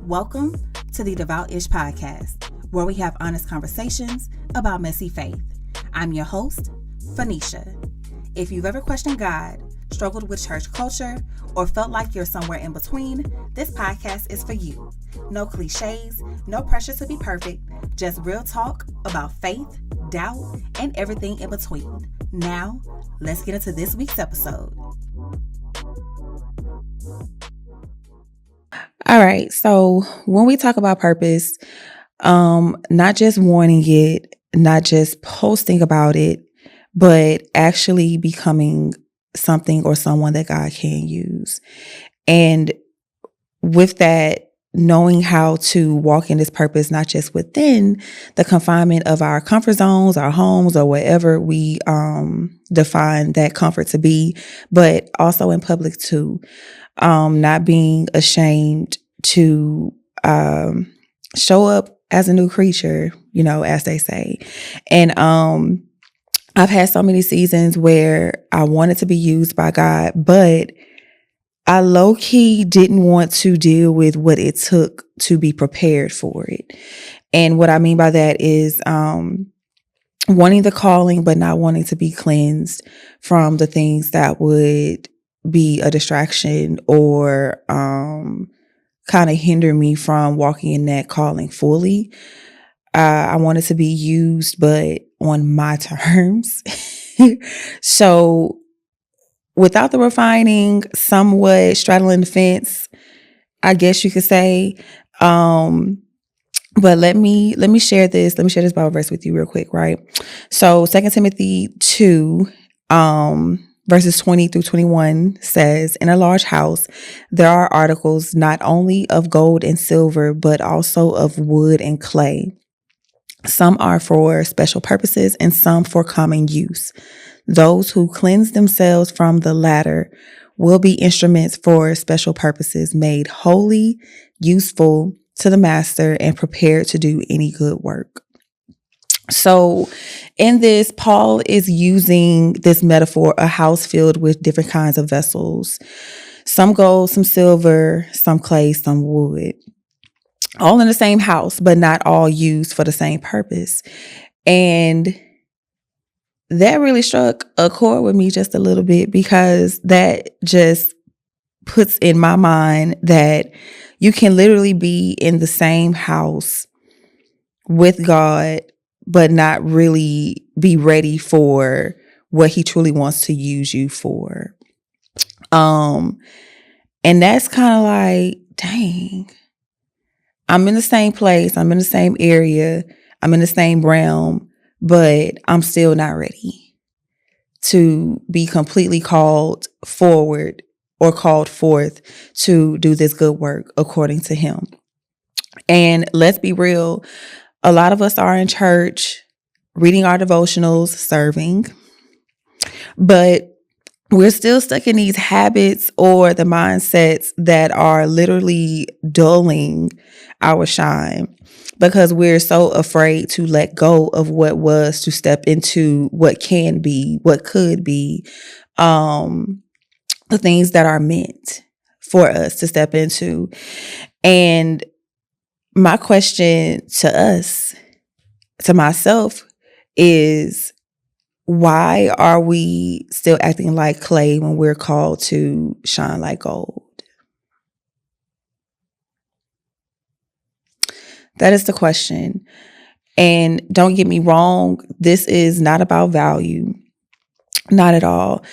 Welcome to the Devout-ish podcast, where we have honest conversations about messy faith. I'm your host, Phoenicia. If you've ever questioned God, struggled with church culture, or felt like you're somewhere in between, this podcast is for you. No cliches, no pressure to be perfect, just real talk about faith, doubt, and everything in between. Now, let's get into this week's episode. All right, so when we talk about purpose, not just wanting it, not just posting about it, but actually becoming something or someone that God can use. And with that, knowing how to walk in this purpose, not just within the confinement of our comfort zones, our homes, or wherever we define that comfort to be, but also in public too. Not being ashamed to show up as a new creature, as they say. And I've had so many seasons where I wanted to be used by God, but I low-key didn't want to deal with what it took to be prepared for it. And what I mean by that is wanting the calling, but not wanting to be cleansed from the things that would be a distraction or kind of hinder me from walking in that calling fully. I wanted to be used, but on my terms. So without the refining, somewhat straddling the fence, I guess you could say. But let me share this. Let me share this Bible verse with you real quick, right? So 2 Timothy 2, verses 20 through 21 says, in a large house, there are articles not only of gold and silver, but also of wood and clay. Some are for special purposes and some for common use. Those who cleanse themselves from the latter will be instruments for special purposes, made holy, useful to the master, and prepared to do any good work. So in this, Paul is using this metaphor, a house filled with different kinds of vessels, some gold, some silver, some clay, some wood, all in the same house, but not all used for the same purpose. And that really struck a chord with me just a little bit, because that just puts in my mind that you can literally be in the same house with God, but not really be ready for what he truly wants to use you for. And that's kind of like, dang, I'm in the same place, I'm in the same area, I'm in the same realm, but I'm still not ready to be completely called forward or called forth to do this good work according to him. And let's be real, a lot of us are in church, reading our devotionals, serving, but we're still stuck in these habits or the mindsets that are literally dulling our shine, because we're so afraid to let go of what was to step into what can be, what could be, the things that are meant for us to step into. And my question to us, to myself, is why are we still acting like clay when we're called to shine like gold? That is the question. And don't get me wrong, this is not about value. Not at all.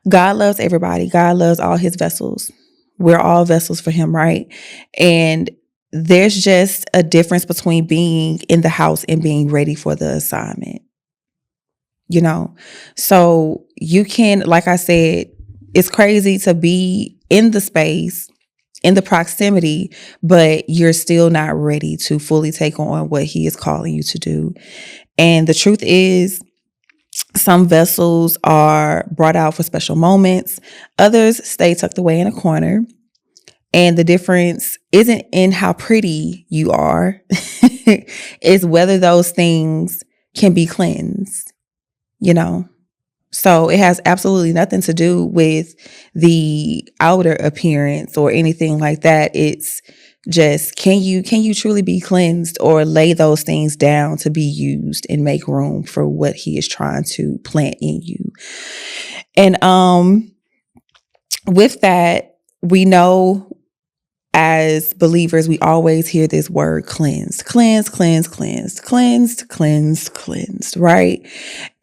God loves everybody. God loves all his vessels. We're all vessels for him, right? And there's just a difference between being in the house and being ready for the assignment. So you can, like I said, it's crazy to be in the space, in the proximity, but you're still not ready to fully take on what he is calling you to do. And the truth is, some vessels are brought out for special moments. Others stay tucked away in a corner. And the difference isn't in how pretty you are. It's whether those things can be cleansed, So it has absolutely nothing to do with the outer appearance or anything like that. It's Just can you truly be cleansed, or lay those things down to be used and make room for what he is trying to plant in you? And with that, we know as believers, we always hear this word cleansed, cleansed, right?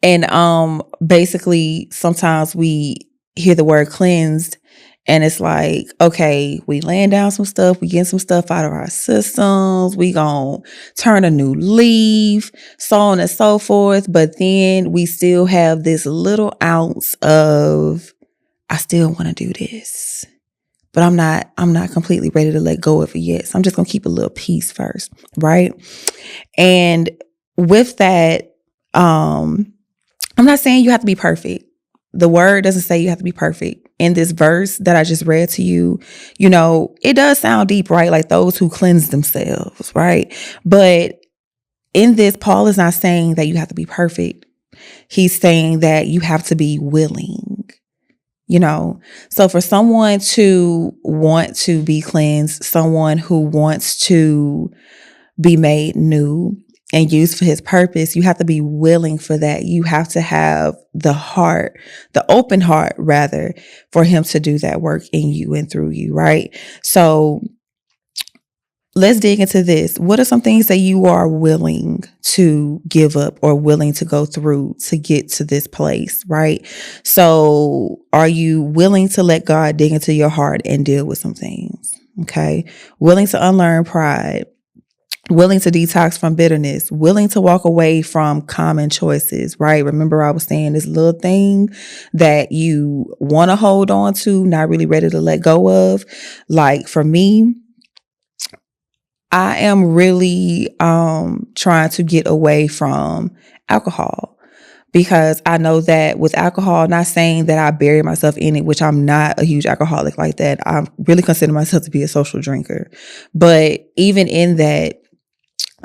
And basically sometimes we hear the word cleansed and it's like, okay, we laying down some stuff, we getting some stuff out of our systems, we gonna turn a new leaf, so on and so forth. But then we still have this little ounce of, I still want to do this, but I'm not completely ready to let go of it yet. So I'm just going to keep a little piece first. Right. And with that, I'm not saying you have to be perfect. The word doesn't say you have to be perfect. In this verse that I just read to you, it does sound deep, right? Like those who cleanse themselves, right? But in this, Paul is not saying that you have to be perfect. He's saying that you have to be willing. So for someone to want to be cleansed, someone who wants to be made new and used for his purpose, you have to be willing for that. You have to have the open heart rather, for him to do that work in you and through you, right? So let's dig into this. What are some things that you are willing to give up or willing to go through to get to this place, right? So are you willing to let God dig into your heart and deal with some things? Okay. Willing to unlearn pride, willing to detox from bitterness, willing to walk away from common choices, right? Remember I was saying this little thing that you want to hold on to, not really ready to let go of. Like for me, I am really trying to get away from alcohol, because I know that with alcohol, not saying that I bury myself in it, which I'm not a huge alcoholic like that. I really consider myself to be a social drinker. But even in that,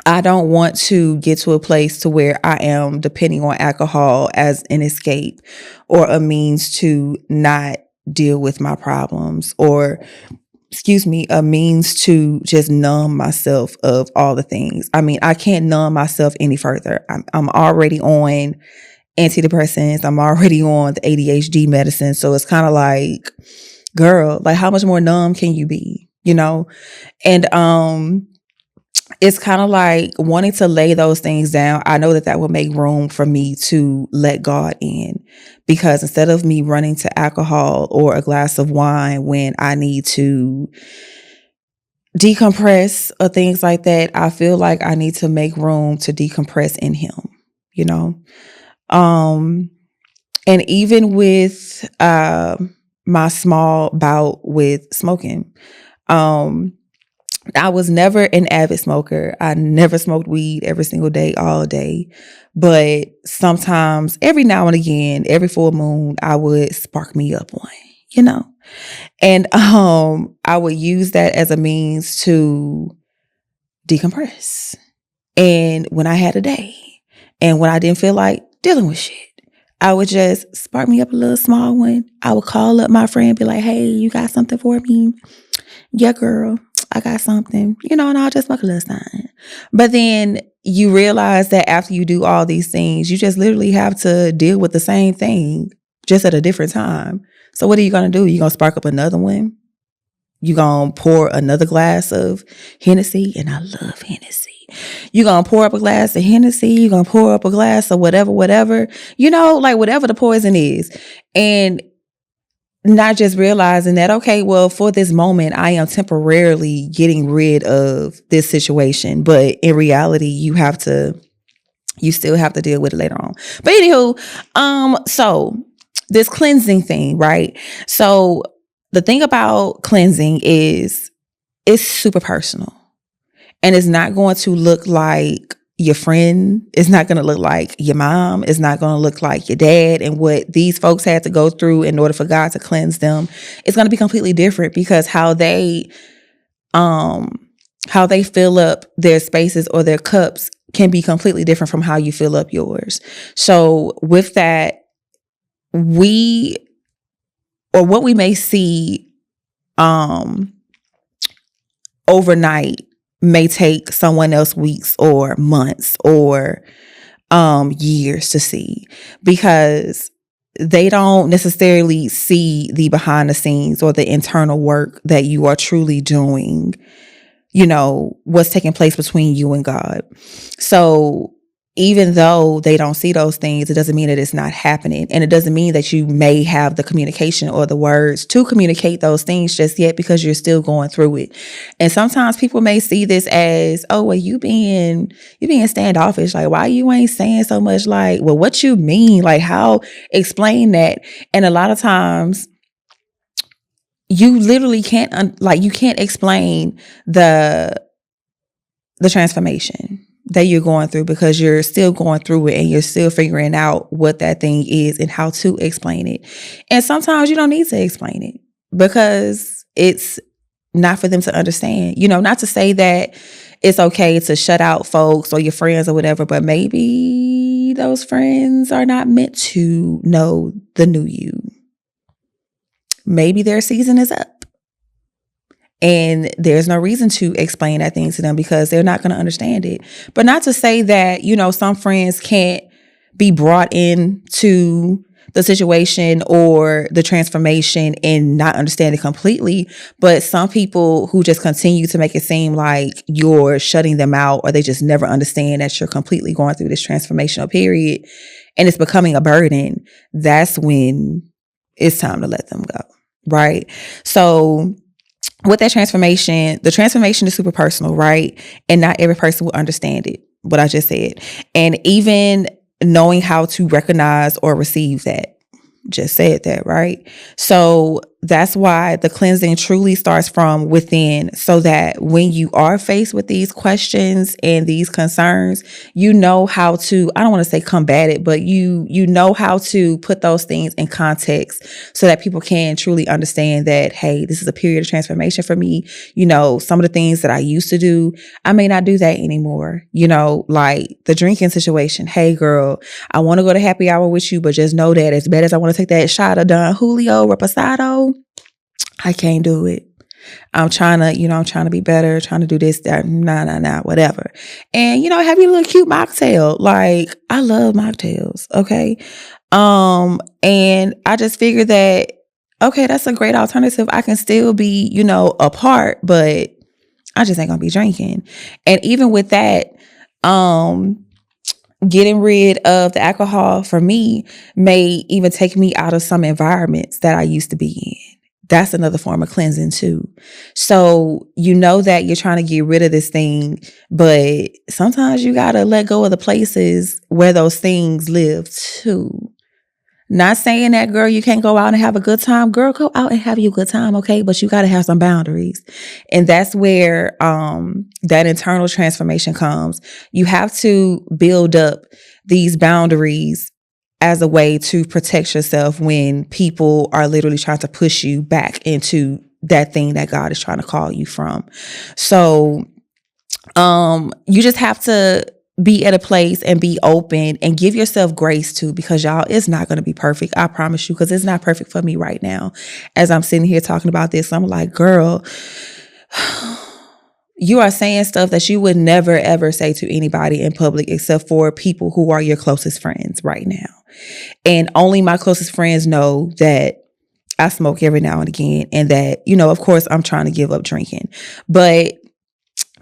I don't want to get to a place to where I am depending on alcohol as an escape or a means to not deal with my problems, or a means to just numb myself of all the things. I mean, I can't numb myself any further. I'm already on antidepressants. I'm already on the ADHD medicine. So it's kind of like, girl, like how much more numb can you be, And it's kind of like wanting to lay those things down. I know that will make room for me to let God in, because instead of me running to alcohol or a glass of wine when I need to decompress or things like that, I feel like I need to make room to decompress in him, you know? And even with my small bout with smoking, I was never an avid smoker. I never smoked weed every single day, all day. But sometimes, every now and again, every full moon, I would spark me up one, And I would use that as a means to decompress. And when I had a day and when I didn't feel like dealing with shit, I would just spark me up a little small one. I would call up my friend, be like, hey, you got something for me? Yeah, girl, I got something, and I'll just smoke a little something. But then you realize that after you do all these things, you just literally have to deal with the same thing, just at a different time. So what are you going to do? You going to spark up another one? You going to pour another glass of Hennessy? And I love Hennessy. You going to pour up a glass of Hennessy? You going to pour up a glass of whatever, like whatever the poison is. And not just realizing that, okay, well, for this moment, I am temporarily getting rid of this situation. But in reality, you still have to deal with it later on. But anywho, so this cleansing thing, right? So the thing about cleansing is it's super personal, and it's not going to look like your friend. It's not going to look like your mom. It's not going to look like your dad and what these folks had to go through in order for God to cleanse them. It's going to be completely different, because how they fill up their spaces or their cups can be completely different from how you fill up yours. So with that, what we may see overnight may take someone else weeks or months or years to see, because they don't necessarily see the behind the scenes or the internal work that you are truly doing, what's taking place between you and God. So even though they don't see those things, it doesn't mean that it's not happening. And it doesn't mean that you may have the communication or the words to communicate those things just yet, because you're still going through it. And sometimes people may see this as, oh, well, you being standoffish. Like, why you ain't saying so much? Like, well, what you mean? Like, how? Explain that. And a lot of times you literally can't, you can't explain the transformation that you're going through, because you're still going through it and you're still figuring out what that thing is and how to explain it. And sometimes you don't need to explain it because it's not for them to understand. Not to say that it's okay to shut out folks or your friends or whatever, but maybe those friends are not meant to know the new you. Maybe their season is up. And there's no reason to explain that thing to them because they're not going to understand it. But not to say that, some friends can't be brought into the situation or the transformation and not understand it completely. But some people who just continue to make it seem like you're shutting them out, or they just never understand that you're completely going through this transformational period and it's becoming a burden, that's when it's time to let them go. Right? So with that transformation, the transformation is super personal, right? And not every person will understand it, what I just said. And even knowing how to recognize or receive that. Just said that, right? So that's why the cleansing truly starts from within, so that when you are faced with these questions and these concerns, you know how to, I don't want to say combat it, but you know how to put those things in context so that people can truly understand that, hey, this is a period of transformation for me. Some of the things that I used to do, I may not do that anymore. Like the drinking situation. Hey girl, I want to go to happy hour with you, but just know that as bad as I want to take that shot of Don Julio Reposado, I can't do it. I'm trying to be better, trying to do this, that, whatever. And, have your little cute mocktail. Like, I love mocktails. Okay. And I just figured that, okay, that's a great alternative. I can still be, apart, but I just ain't gonna be drinking. And even with that, getting rid of the alcohol for me may even take me out of some environments that I used to be in. That's another form of cleansing too. So that you're trying to get rid of this thing, but sometimes you got to let go of the places where those things live too. Not saying that, girl, you can't go out and have a good time. Girl, go out and have you a good time, okay? But you got to have some boundaries. And that's where that internal transformation comes. You have to build up these boundaries as a way to protect yourself when people are literally trying to push you back into that thing that God is trying to call you from. So you just have to be at a place and be open and give yourself grace too, because y'all, it's not going to be perfect. I promise you, because it's not perfect for me right now. As I'm sitting here talking about this, I'm like, girl, you are saying stuff that you would never, ever say to anybody in public except for people who are your closest friends right now. And only my closest friends know that I smoke every now and again, and that, of course, I'm trying to give up drinking. But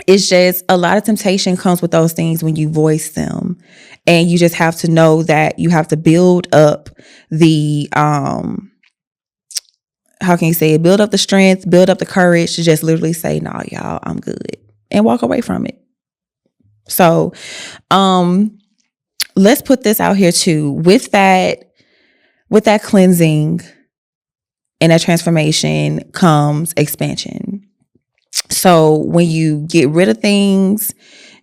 it's just a lot of temptation comes with those things when you voice them. And you just have to know that you have to build up the, how can you say it? Build up the strength, build up the courage to just literally say, no, y'all, I'm good, and walk away from it. So, let's put this out here too. With that cleansing and that transformation comes expansion. So when you get rid of things,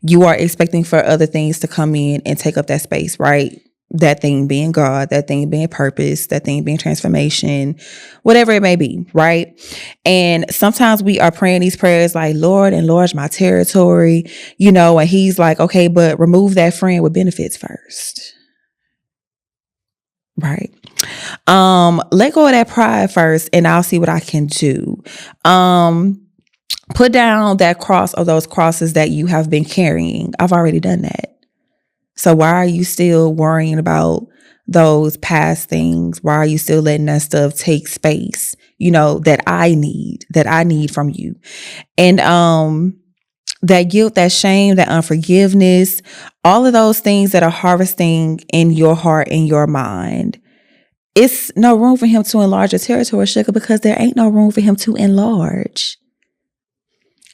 you are expecting for other things to come in and take up that space, right? That thing being God, that thing being purpose, that thing being transformation, whatever it may be, right? And sometimes we are praying these prayers like, Lord, enlarge my territory, and he's like, okay, but remove that friend with benefits first. Right. Let go of that pride first, and I'll see what I can do. Put down that cross or those crosses that you have been carrying. I've already done that. So why are you still worrying about those past things? Why are you still letting that stuff take space, that I need from you? And that guilt, that shame, that unforgiveness, all of those things that are harvesting in your heart and your mind. It's no room for him to enlarge your territory, sugar, because there ain't no room for him to enlarge.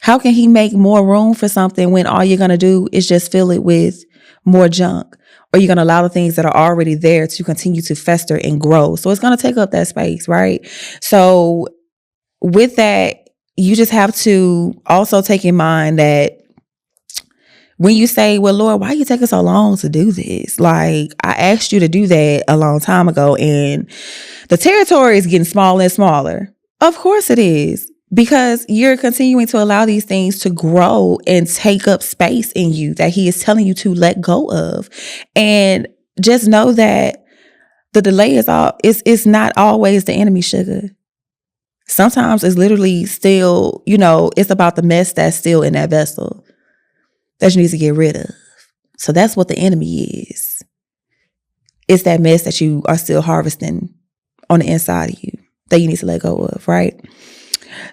How can he make more room for something when all you're going to do is just fill it with more junk? Or you're going to allow the things that are already there to continue to fester and grow. So it's going to take up that space, right? So with that, you just have to also take in mind that when you say, well, Lord, why are you taking so long to do this? Like, I asked you to do that a long time ago, and the territory is getting smaller and smaller. Of course it is. Because you're continuing to allow these things to grow and take up space in you that he is telling you to let go of. And just know that the delay it's not always the enemy, sugar. Sometimes it's literally still, it's about the mess that's still in that vessel that you need to get rid of. So that's what the enemy is. It's that mess that you are still harvesting on the inside of you that you need to let go of, right?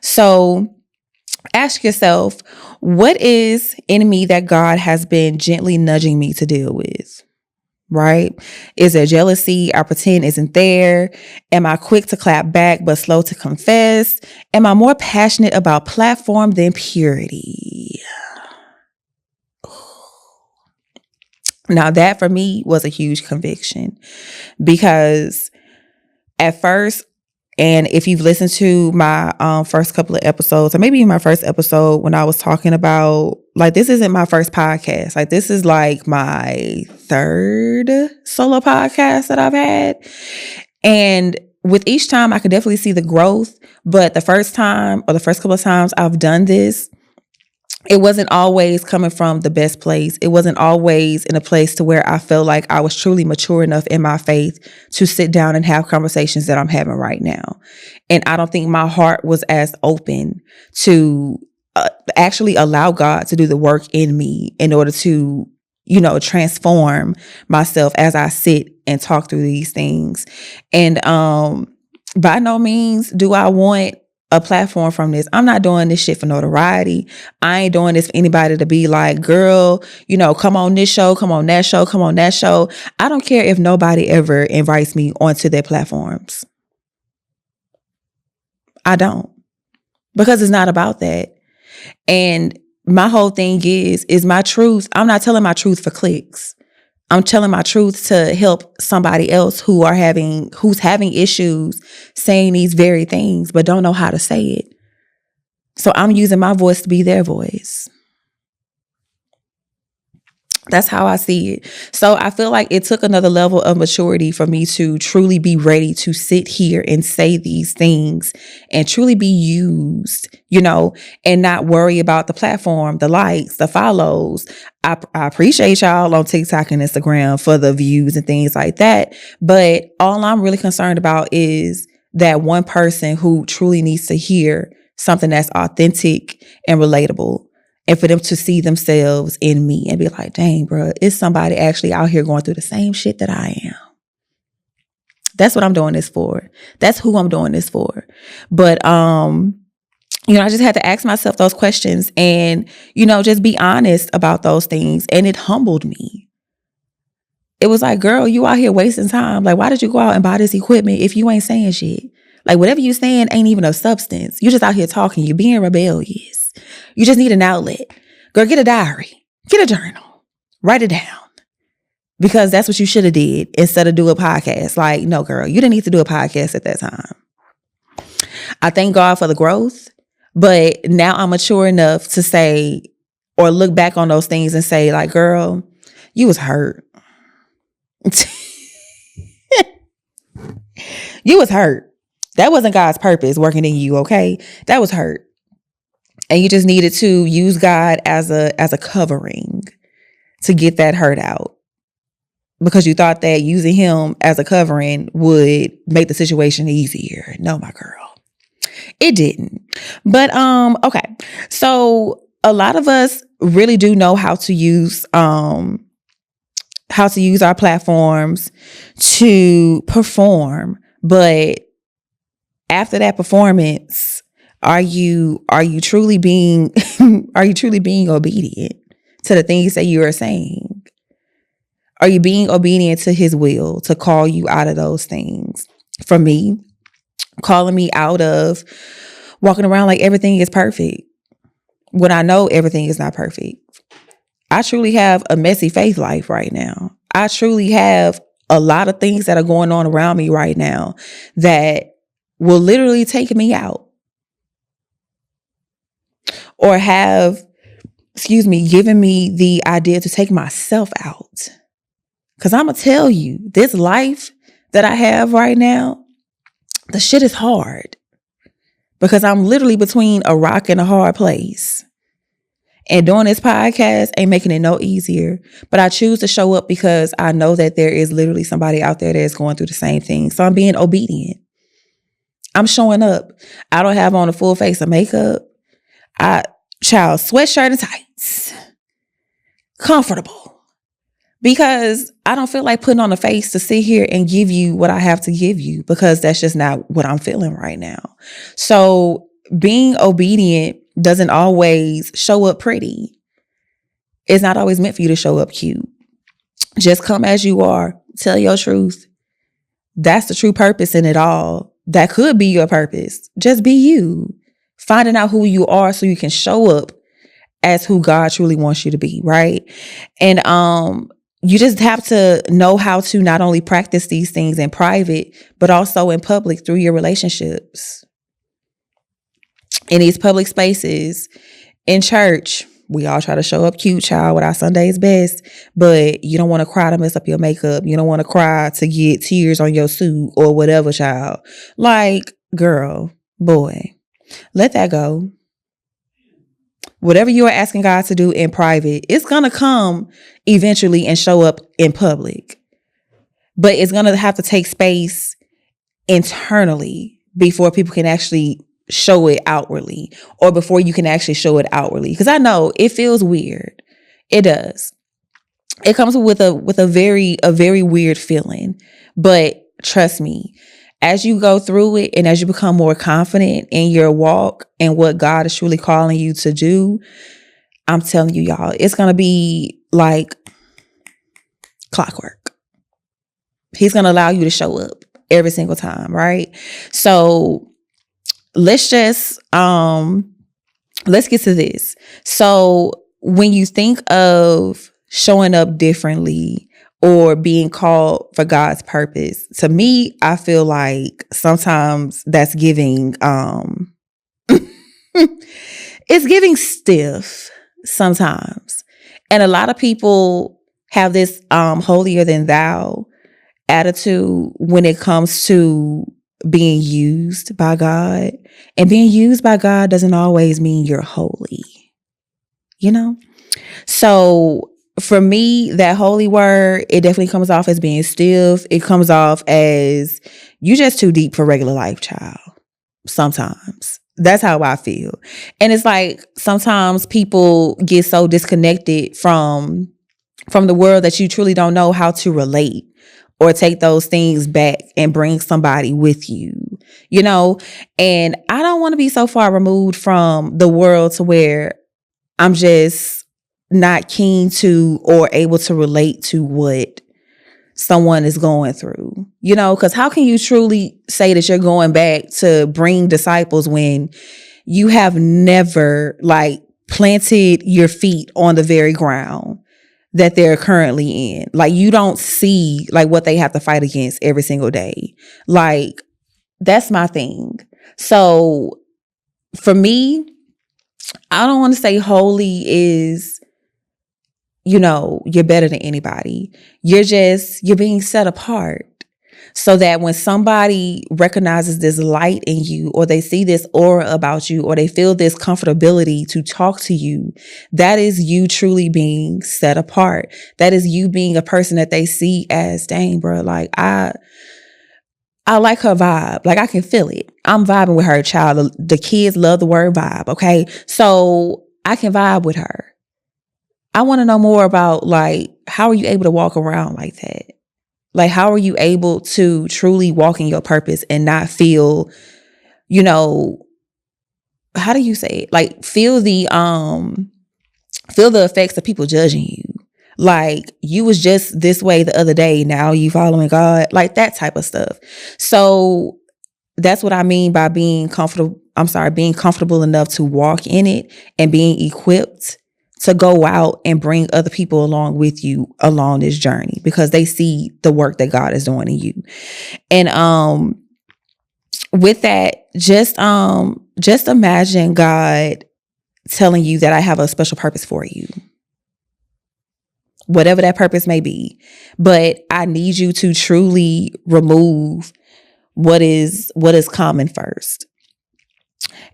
So ask yourself, what is in me that God has been gently nudging me to deal with? Right? Is there jealousy I pretend isn't there? Am I quick to clap back but slow to confess? Am I more passionate about platform than purity? Now that for me was a huge conviction, because at first, and if you've listened to my first couple of episodes, or maybe my first episode when I was talking about, like, this isn't my first podcast. Like, this is like my third solo podcast that I've had. And with each time, I could definitely see the growth. But the first time, or the first couple of times I've done this, it wasn't always coming from the best place. It wasn't always in a place to where I felt like I was truly mature enough in my faith to sit down and have conversations that I'm having right now. And I don't think my heart was as open to actually allow God to do the work in me in order to, transform myself as I sit and talk through these things. And by no means do I want a platform from this. I'm not doing this shit for notoriety. I ain't doing this for anybody to be like, girl, come on this show, come on that show, come on that show. I don't care if nobody ever invites me onto their platforms. I don't. Because it's not about that. And my whole thing is my truth. I'm not telling my truth for clicks. I'm telling my truth to help somebody else who's having issues saying these very things, but don't know how to say it. So I'm using my voice to be their voice. That's how I see it. So I feel like it took another level of maturity for me to truly be ready to sit here and say these things and truly be used, and not worry about the platform, the likes, the follows. I appreciate y'all on TikTok and Instagram for the views and things like that. But all I'm really concerned about is that one person who truly needs to hear something that's authentic and relatable. And for them to see themselves in me and be like, dang, bro, it's somebody actually out here going through the same shit that I am. That's what I'm doing this for. That's who I'm doing this for. But, I just had to ask myself those questions and, just be honest about those things. And it humbled me. It was like, girl, you out here wasting time. Like, why did you go out and buy this equipment if you ain't saying shit? Like, whatever you saying ain't even of substance. You're just out here talking. You're being rebellious. You just need an outlet. Girl, get a diary. Get a journal. Write it down. Because that's what you should have did instead of do a podcast. Like, no, girl, you didn't need to do a podcast at that time. I thank God for the growth. But now I'm mature enough to say or look back on those things and say, like, girl, you was hurt. You was hurt. That wasn't God's purpose working in you, okay? That was hurt. And you just needed to use God as a covering to get that hurt out. Because you thought that using him as a covering would make the situation easier. No, my girl. It didn't. But okay. So a lot of us really do know how to use our platforms to perform, but after that performance, are you truly being are you truly being obedient to the things that you are saying? Are you being obedient to his will to call you out of those things? For me, calling me out of walking around like everything is perfect when I know everything is not perfect. I truly have a messy faith life right now. I truly have a lot of things that are going on around me right now that will literally take me out, or have, given me the idea to take myself out. Because I'm going to tell you, this life that I have right now, the shit is hard. Because I'm literally between a rock and a hard place. And doing this podcast ain't making it no easier. But I choose to show up because I know that there is literally somebody out there that's going through the same thing. So I'm being obedient. I'm showing up. I don't have on a full face of makeup. Sweatshirt and tights. Comfortable. Because I don't feel like putting on a face to sit here and give you what I have to give you, because that's just not what I'm feeling right now. So being obedient doesn't always show up pretty. It's not always meant for you to show up cute. Just come as you are. Tell your truth. That's the true purpose in it all. That could be your purpose. Just be you. Finding out who you are so you can show up as who God truly wants you to be, right? And you just have to know how to not only practice these things in private, but also in public through your relationships. In these public spaces, in church, we all try to show up cute, child, with our Sunday's best, but you don't want to cry to mess up your makeup. You don't want to cry to get tears on your suit or whatever, child. Like, girl, boy, let that go. Whatever you are asking God to do in private, it's going to come eventually and show up in public. But it's going to have to take space internally before people can actually show it outwardly, or before you can actually show it outwardly. Because I know it feels weird. It does. It comes with a very weird feeling. But trust me, as you go through it and as you become more confident in your walk and what God is truly calling you to do, I'm telling you, y'all, it's going to be like clockwork. He's going to allow you to show up every single time, right? So let's just, let's get to this. So when you think of showing up differently or being called for God's purpose, to me, I feel like sometimes that's giving, it's giving stiff sometimes. And a lot of people have this holier than thou attitude when it comes to being used by God. And being used by God doesn't always mean you're holy, you know? So for me, that holy word, it definitely comes off as being stiff. It comes off as you just too deep for regular life, child. Sometimes. That's how I feel. And it's like sometimes people get so disconnected from the world that you truly don't know how to relate or take those things back and bring somebody with you, you know? And I don't want to be so far removed from the world to where I'm just not keen to or able to relate to what someone is going through, you know? Because how can you truly say that you're going back to bring disciples when you have never like planted your feet on the very ground that they're currently in? Like, you don't see like what they have to fight against every single day. Like, that's my thing. So for me, I don't want to say holy is, you know, you're better than anybody. You're being set apart so that when somebody recognizes this light in you, or they see this aura about you, or they feel this comfortability to talk to you, that is you truly being set apart. That is you being a person that they see as, dang, bro, like I like her vibe. Like I can feel it. I'm vibing with her, child. The kids love the word vibe. Okay. So I can vibe with her. I want to know more about like, how are you able to walk around like that? Like, how are you able to truly walk in your purpose and not feel, you know, how do you say it? Like feel the effects of people judging you. Like you was just this way the other day. Now you following God, like that type of stuff. So that's what I mean by being comfortable. Being comfortable enough to walk in it and being equipped to go out and bring other people along with you along this journey because they see the work that God is doing in you. And with that, just imagine God telling you that I have a special purpose for you. Whatever that purpose may be. But I need you to truly remove what is common first.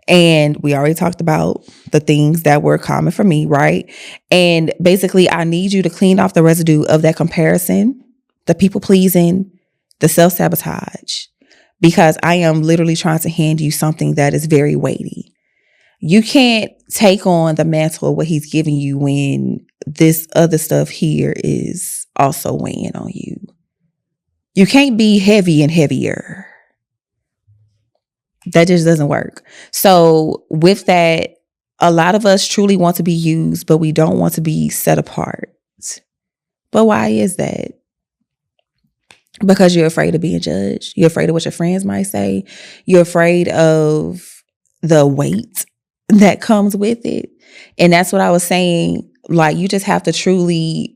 And we already talked about the things that were common for me, right? And basically, I need you to clean off the residue of that comparison, the people pleasing, the self-sabotage, because I am literally trying to hand you something that is very weighty. You can't take on the mantle of what he's giving you when this other stuff here is also weighing on you. You can't be heavy and heavier. That just doesn't work. So with that, a lot of us truly want to be used, but we don't want to be set apart. But why is that? Because you're afraid of being judged. You're afraid of what your friends might say. You're afraid of the weight that comes with it. And that's what I was saying. Like, you just have to truly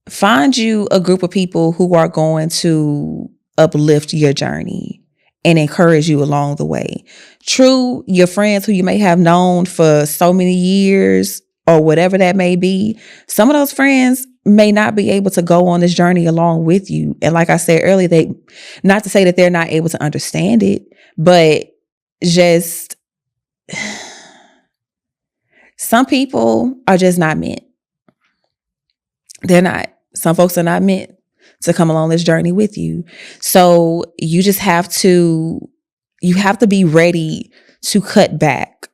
find you a group of people who are going to uplift your journey and encourage you along the way. True, your friends who you may have known for so many years or whatever that may be, some of those friends may not be able to go on this journey along with you. And like I said earlier, not to say that they're not able to understand it, but just some people are just not meant. They're not. Some folks are not meant to come along this journey with you. So you just have to be ready to cut back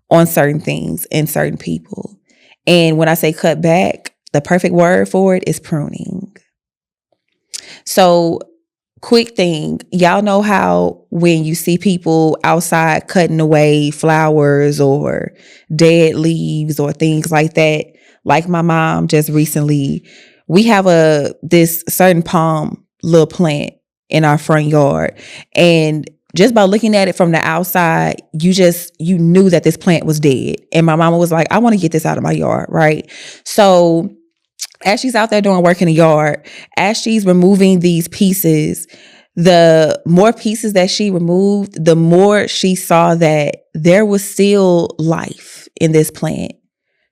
on certain things and certain people. And when I say cut back, the perfect word for it is pruning. So quick thing, y'all know how when you see people outside cutting away flowers or dead leaves or things like that, like my mom just recently, we have this certain palm little plant in our front yard. And just by looking at it from the outside, you knew that this plant was dead. And my mama was like, I want to get this out of my yard, right? So as she's out there doing work in the yard, as she's removing these pieces, the more pieces that she removed, the more she saw that there was still life in this plant.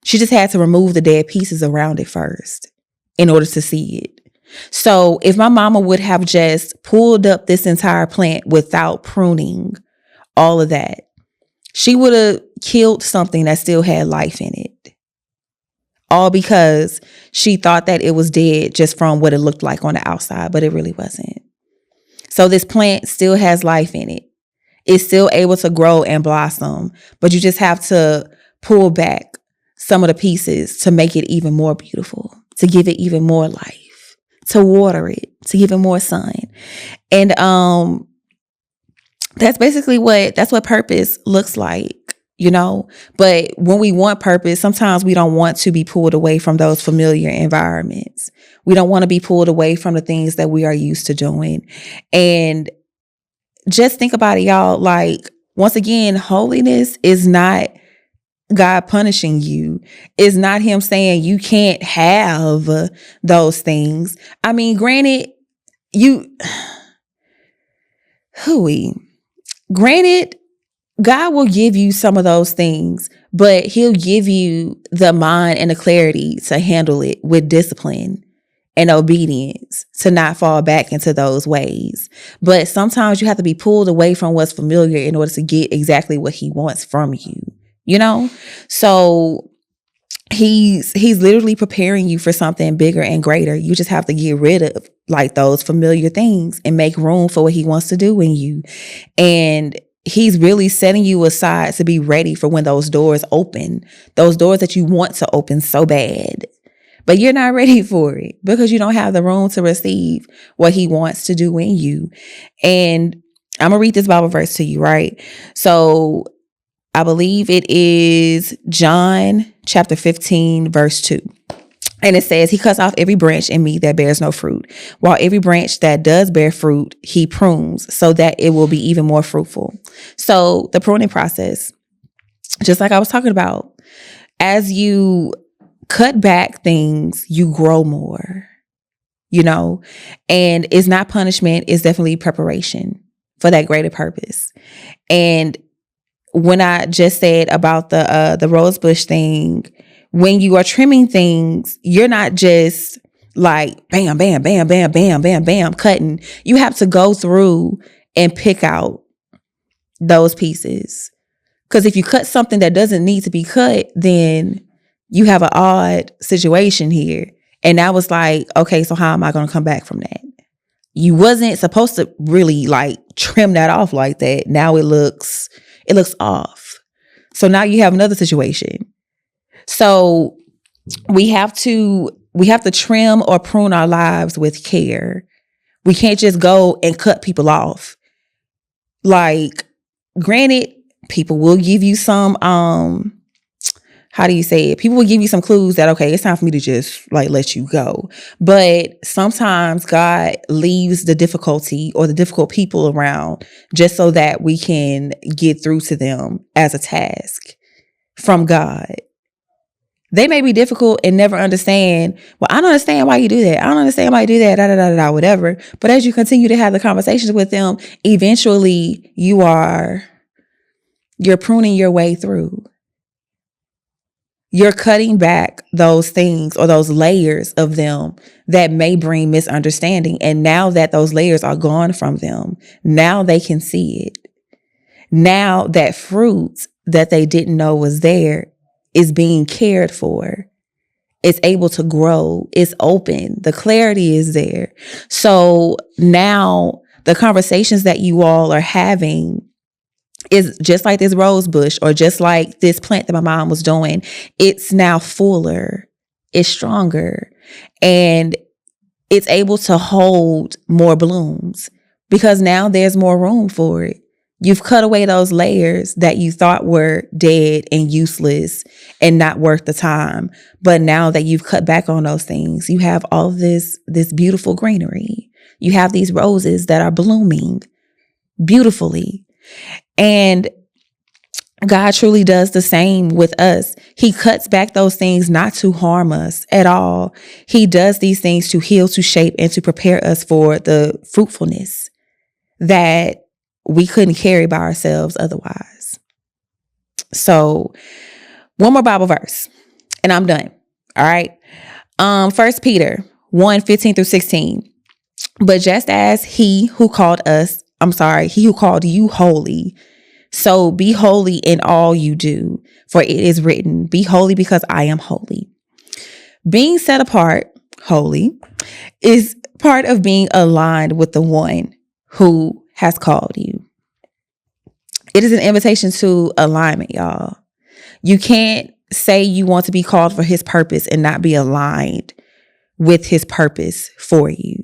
She just had to remove the dead pieces around it first in order to see it. So if my mama would have just pulled up this entire plant without pruning all of that, she would have killed something that still had life in it. All because she thought that it was dead just from what it looked like on the outside, but it really wasn't. So this plant still has life in it. It's still able to grow and blossom, but you just have to pull back some of the pieces to make it even more beautiful, to give it even more life, to water it, to give it more sun. And that's what purpose looks like. You know, but when we want purpose, sometimes we don't want to be pulled away from those familiar environments. We don't want to be pulled away from the things that we are used to doing. And just think about it, y'all. Like, once again, holiness is not God punishing you. It's not him saying you can't have those things. I mean, granted, granted, God will give you some of those things, but he'll give you the mind and the clarity to handle it with discipline and obedience, to not fall back into those ways. But sometimes you have to be pulled away from what's familiar in order to get exactly what he wants from you, you know? So he's literally preparing you for something bigger and greater. You just have to get rid of like those familiar things and make room for what he wants to do in you. And he's really setting you aside to be ready for when those doors open, those doors that you want to open so bad, but you're not ready for it because you don't have the room to receive what he wants to do in you. And I'm going to read this Bible verse to you, right? So I believe it is John chapter 15, verse 2. And it says, he cuts off every branch in me that bears no fruit, while every branch that does bear fruit, he prunes so that it will be even more fruitful. So the pruning process, just like I was talking about, as you cut back things, you grow more, and it's not punishment. It's definitely preparation for that greater purpose. And when I just said about the rose bush thing, when you are trimming things, you're not just like bam, bam, bam, bam, bam, bam, bam, cutting. You have to go through and pick out those pieces. Because if you cut something that doesn't need to be cut, then you have an odd situation here. And that was like, okay, so how am I going to come back from that? You wasn't supposed to really like trim that off like that. Now it looks off. So now you have another situation. So we have to trim or prune our lives with care. We can't just go and cut people off. Like, granted, people will give you some, how do you say it? People will give you some clues that, okay, it's time for me to just like let you go. But sometimes God leaves the difficulty or the difficult people around just so that we can get through to them as a task from God. They may be difficult and never understand. Well, I don't understand why you do that. I don't understand why you do that, whatever. But as you continue to have the conversations with them, eventually you're pruning your way through. You're cutting back those things or those layers of them that may bring misunderstanding. And now that those layers are gone from them, now they can see it. Now that fruit that they didn't know was there is being cared for. It's able to grow. It's open. The clarity is there. So now the conversations that you all are having is just like this rose bush or just like this plant that my mom was doing. It's now fuller. It's stronger. And it's able to hold more blooms because now there's more room for it. You've cut away those layers that you thought were dead and useless and not worth the time. But now that you've cut back on those things, you have all this beautiful greenery. You have these roses that are blooming beautifully. And God truly does the same with us. He cuts back those things not to harm us at all. He does these things to heal, to shape, and to prepare us for the fruitfulness that we couldn't carry by ourselves otherwise. So one more Bible verse and I'm done. All right. 1 Peter 1:15-16. But just as he who called you holy, so be holy in all you do, for it is written, be holy because I am holy. Being set apart, holy, is part of being aligned with the one who has called you. It is an invitation to alignment, y'all. You can't say you want to be called for his purpose and not be aligned with his purpose for you.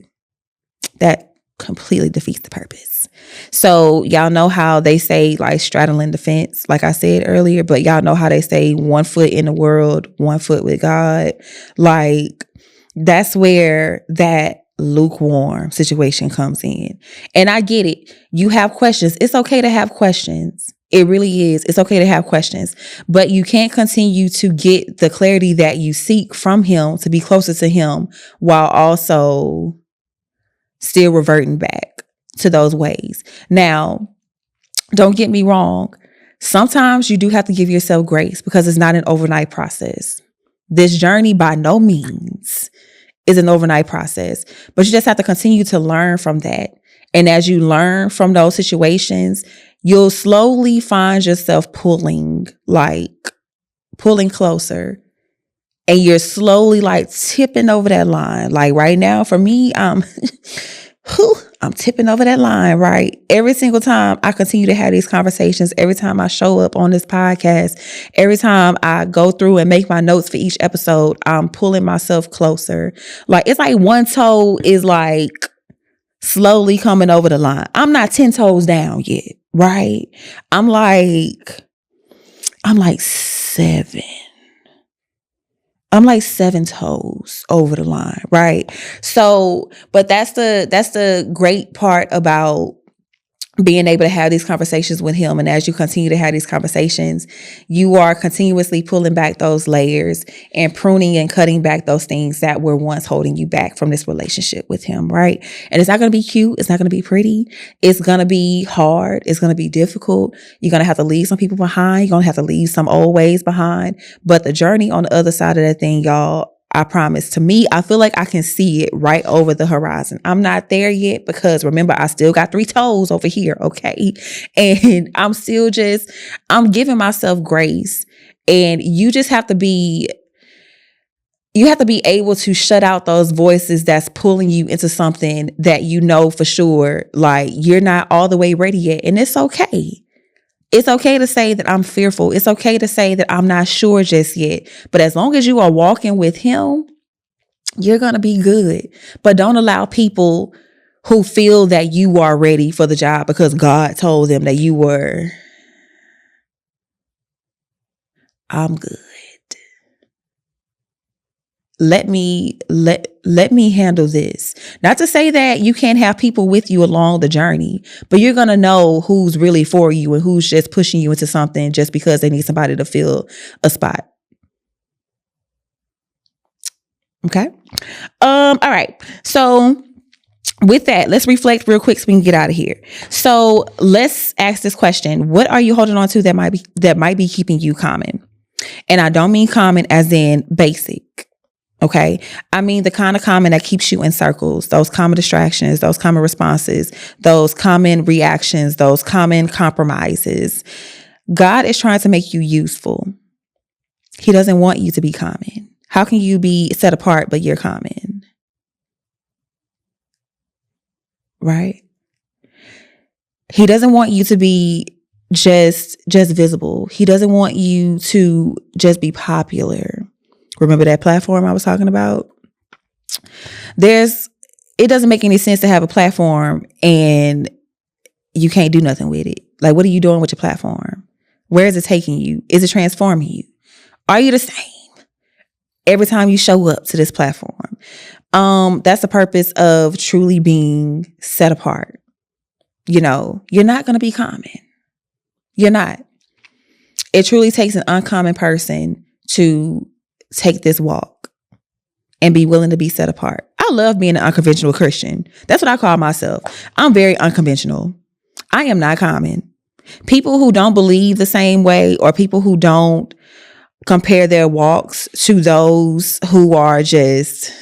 That completely defeats the purpose. So y'all know how they say like straddling the fence, like I said earlier, but y'all know how they say 1 foot in the world, 1 foot with God. Like that's where that lukewarm situation comes in. And I get it. You have questions. It's okay to have questions. It really is. It's okay to have questions, but you can't continue to get the clarity that you seek from him to be closer to him while also still reverting back to those ways. Now, don't get me wrong. Sometimes you do have to give yourself grace because it's not an overnight process. This journey by no means is an overnight process, but you just have to continue to learn from that. And as you learn from those situations, you'll slowly find yourself pulling closer and you're slowly like tipping over that line. Like right now, for me, I'm tipping over that line, right? Every single time I continue to have these conversations, every time I show up on this podcast, every time I go through and make my notes for each episode, I'm pulling myself closer. Like it's like one toe is like slowly coming over the line. I'm not 10 toes down yet, right? I'm like 7. I'm like 7 toes over the line, right? So, but that's the great part about being able to have these conversations with him. And as you continue to have these conversations, you are continuously pulling back those layers and pruning and cutting back those things that were once holding you back from this relationship with him, right? And it's not going to be cute. It's not going to be pretty. It's going to be hard. It's going to be difficult. You're going to have to leave some people behind. You're going to have to leave some old ways behind. But the journey on the other side of that thing, y'all, I promise, to me, I feel like I can see it right over the horizon. I'm not there yet because remember, I still got 3 toes over here. Okay. And I'm giving myself grace, and you have to be able to shut out those voices that's pulling you into something that you know for sure, like you're not all the way ready yet. And it's okay. It's okay to say that I'm fearful. It's okay to say that I'm not sure just yet. But as long as you are walking with him, you're going to be good. But don't allow people who feel that you are ready for the job because God told them that you were. I'm good. Let me handle this. Not to say that you can't have people with you along the journey, but you're going to know who's really for you and who's just pushing you into something just because they need somebody to fill a spot. Okay. All right. So with that, let's reflect real quick so we can get out of here. So let's ask this question. What are you holding on to that might be keeping you common? And I don't mean common as in basic. Okay. I mean, the kind of common that keeps you in circles, those common distractions, those common responses, those common reactions, those common compromises. God is trying to make you useful. He doesn't want you to be common. How can you be set apart, but you're common? Right? He doesn't want you to be just visible. He doesn't want you to just be popular. Remember that platform I was talking about? It doesn't make any sense to have a platform and you can't do nothing with it. Like, what are you doing with your platform? Where is it taking you? Is it transforming you? Are you the same every time you show up to this platform? That's the purpose of truly being set apart. You know, you're not going to be common. You're not. It truly takes an uncommon person to take this walk and be willing to be set apart. I love being an unconventional Christian. That's what I call myself. I'm very unconventional. I am not common. People who don't believe the same way, or people who don't compare their walks to those who are just,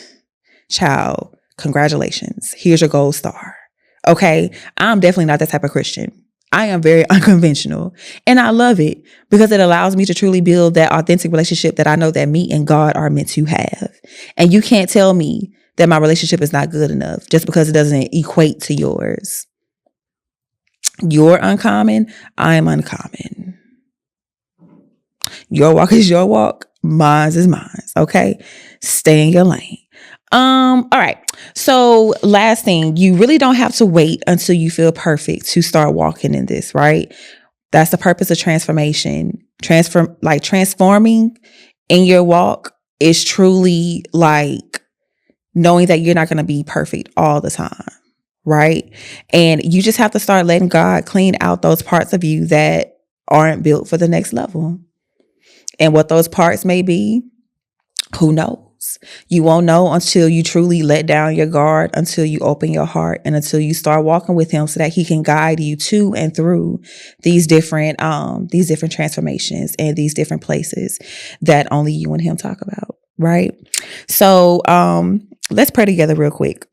child, congratulations. Here's your gold star. Okay. I'm definitely not that type of Christian. I am very unconventional, and I love it because it allows me to truly build that authentic relationship that I know that me and God are meant to have. And you can't tell me that my relationship is not good enough just because it doesn't equate to yours. You're uncommon. I am uncommon. Your walk is your walk. Mine is mine. Okay. Stay in your lane. All right. So last thing, you really don't have to wait until you feel perfect to start walking in this, right? That's the purpose of transformation. Transforming in your walk is truly like knowing that you're not going to be perfect all the time, right? And you just have to start letting God clean out those parts of you that aren't built for the next level. And what those parts may be, who knows? You won't know until you truly let down your guard, until you open your heart, and until you start walking with him so that he can guide you to and through these different transformations and these different places that only you and him talk about. Right. So, let's pray together real quick.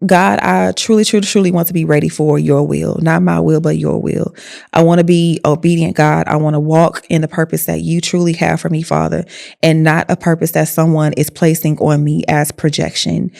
God, I truly, truly, truly want to be ready for your will, not my will, but your will. I want to be obedient, God. I want to walk in the purpose that you truly have for me, Father, and not a purpose that someone is placing on me as projection.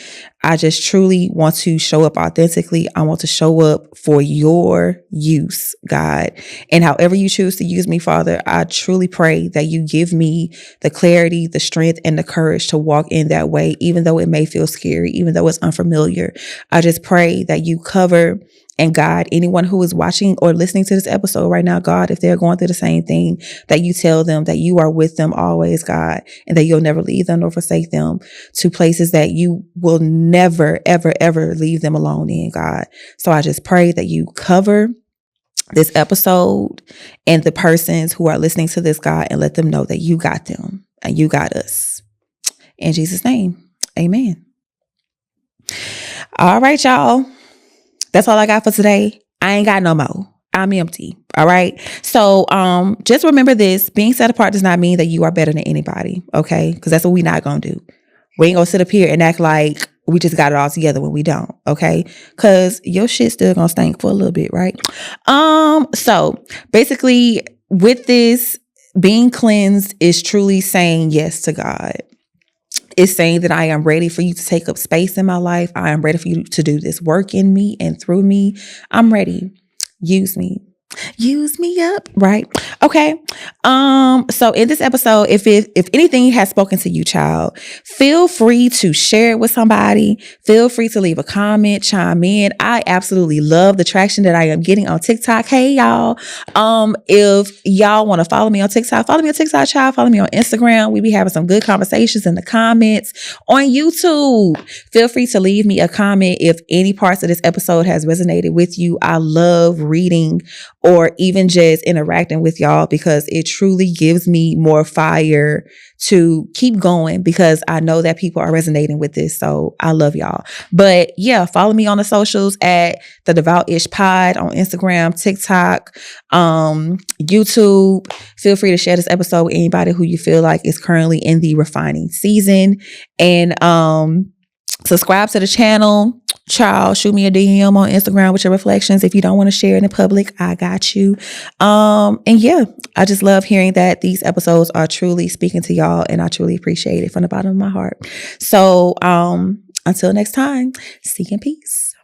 I just truly want to show up authentically. I want to show up for your use, God. And however you choose to use me, Father, I truly pray that you give me the clarity, the strength, and the courage to walk in that way, even though it may feel scary, even though it's unfamiliar. I just pray that you cover and guide anyone who is watching or listening to this episode right now, God, if they're going through the same thing, that you tell them that you are with them always, God, and that you'll never leave them nor forsake them to places that you will never, ever, ever leave them alone in, God. So I just pray that you cover this episode and the persons who are listening to this, God, and let them know that you got them and you got us. In Jesus' name, amen. All right, y'all. That's all I got for today. I ain't got no more. I'm empty. All right. So just remember this. Being set apart does not mean that you are better than anybody. Okay. Because that's what we're not going to do. We ain't going to sit up here and act like we just got it all together when we don't. Okay. Because your shit's still going to stink for a little bit. Right. So basically with this, being cleansed is truly saying yes to God. It's saying that I am ready for you to take up space in my life. I am ready for you to do this work in me and through me. I'm ready. Use me. Use me up, right? Okay. So in this episode, if anything has spoken to you, child, feel free to share it with somebody. Feel free to leave a comment, chime in. I absolutely love the traction that I am getting on TikTok. Hey, y'all. If y'all want to follow me on TikTok, child. Follow me on Instagram. We be having some good conversations in the comments. On YouTube, feel free to leave me a comment if any parts of this episode has resonated with you. I love reading or even just interacting with y'all because it truly gives me more fire to keep going because I know that people are resonating with this. So I love y'all. But yeah, follow me on the socials at the Devout-ish pod on Instagram, TikTok, YouTube. Feel free to share this episode with anybody who you feel like is currently in the refining season. And subscribe to the channel. Child, shoot me a DM on Instagram with your reflections. If you don't want to share it in public, I got you. And yeah, I just love hearing that these episodes are truly speaking to y'all, and I truly appreciate it from the bottom of my heart. So until next time, seek in peace.